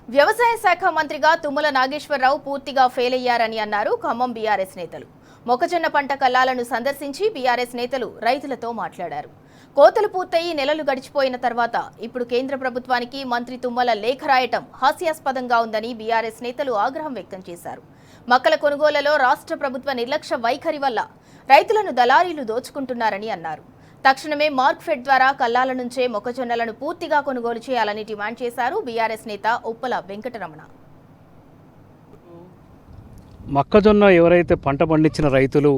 వ్యవసాయ శాఖ మంత్రిగా తుమ్మల నాగేశ్వరరావు పూర్తిగా ఫెయిల్ అయ్యారని అన్నారు ఖమ్మం బీఆర్ఎస్ నేతలు. మొక్కజొన్న పంట కల్లాలను సందర్శించి బీఆర్ఎస్ నేతలు రైతులతో మాట్లాడారు. కోతలు పూర్తయి నెలలు గడిచిపోయిన తర్వాత ఇప్పుడు కేంద్ర ప్రభుత్వానికి మంత్రి తుమ్మల లేఖ రాయటం హాస్యాస్పదంగా ఉందని బీఆర్ఎస్ నేతలు ఆగ్రహం వ్యక్తం చేశారు. మొక్కల కొనుగోలులో రాష్ట్ర ప్రభుత్వ నిర్లక్ష్య వైఖరి వల్ల రైతులను దళారీలు దోచుకుంటున్నారని అన్నారు. తక్షణమే మార్క్ఫెడ్ ద్వారా కల్లాల నుంచే మొక్కజొన్నలను పూర్తిగా కొనుగోలు చేయాలని డిమాండ్ చేశారు బీఆర్ఎస్ నేత ఉప్పల వెంకటరమణ. మొక్కజొన్న ఎవరైతే పంట పండించిన రైతులు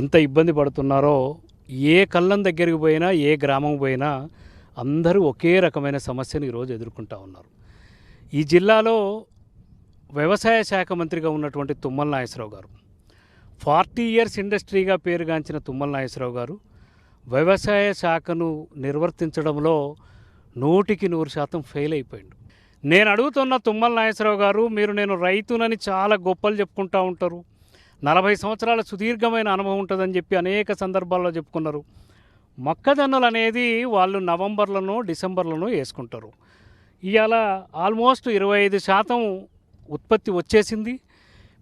ఎంత ఇబ్బంది పడుతున్నారో, ఏ కళ్ళం దగ్గరికి పోయినా, ఏ గ్రామం పోయినా అందరూ ఒకే రకమైన సమస్యను ఈరోజు ఎదుర్కొంటూ ఉన్నారు. ఈ జిల్లాలో వ్యవసాయ శాఖ మంత్రిగా ఉన్నటువంటి తుమ్మల నాగేశ్వరరావు గారు, 40 years ఇండస్ట్రీగా పేరుగాంచిన తుమ్మల నాగేశ్వరరావు గారు వ్యవసాయ శాఖను నిర్వర్తించడంలో 100% ఫెయిల్ అయిపోయింది. నేను అడుగుతున్న తుమ్మల నాగేశ్వరరావు గారు, నేను రైతునని చాలా గొప్పలు చెప్పుకుంటూ ఉంటారు, 40 సంవత్సరాల సుదీర్ఘమైన అనుభవం ఉంటుందని చెప్పి అనేక సందర్భాల్లో చెప్పుకున్నారు. మొక్కజొన్నలు అనేది వాళ్ళు నవంబర్లోనో డిసెంబర్లోనో వేసుకుంటారు. ఇవాళ ఆల్మోస్ట్ 25% ఉత్పత్తి వచ్చేసింది.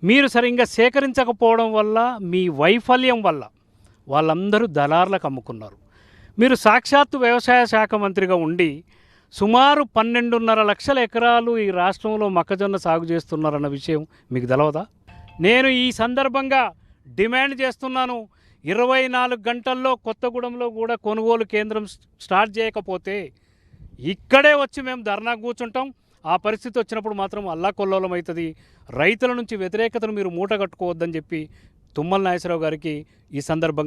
మీరు సరిగ్గా సేకరించకపోవడం వల్ల, మీ వైఫల్యం వల్ల వాళ్ళందరూ దళార్లకు అమ్ముకున్నారు. మీరు సాక్షాత్తు వ్యవసాయ శాఖ మంత్రిగా ఉండి సుమారు 12.5 లక్షల ఎకరాలు ఈ రాష్ట్రంలో మొక్కజొన్న సాగు చేస్తున్నారన్న విషయం మీకు తెలవదా? నేను ఈ సందర్భంగా డిమాండ్ చేస్తున్నాను, 24 గంటల్లో కొత్తగూడెంలో కూడా కొనుగోలు కేంద్రం స్టార్ట్ చేయకపోతే ఇక్కడే వచ్చి మేము ధర్నా కూర్చుంటాం. ఆ పరిస్థితి వచ్చినప్పుడు మాత్రం అల్లాకొల్లోలం అవుతుంది. రైతుల నుంచి వ్యతిరేకతను మీరు మూట కట్టుకోవద్దని చెప్పి తుమ్మల నాగేశ్వరరావు గారికి ఈ సందర్భంగా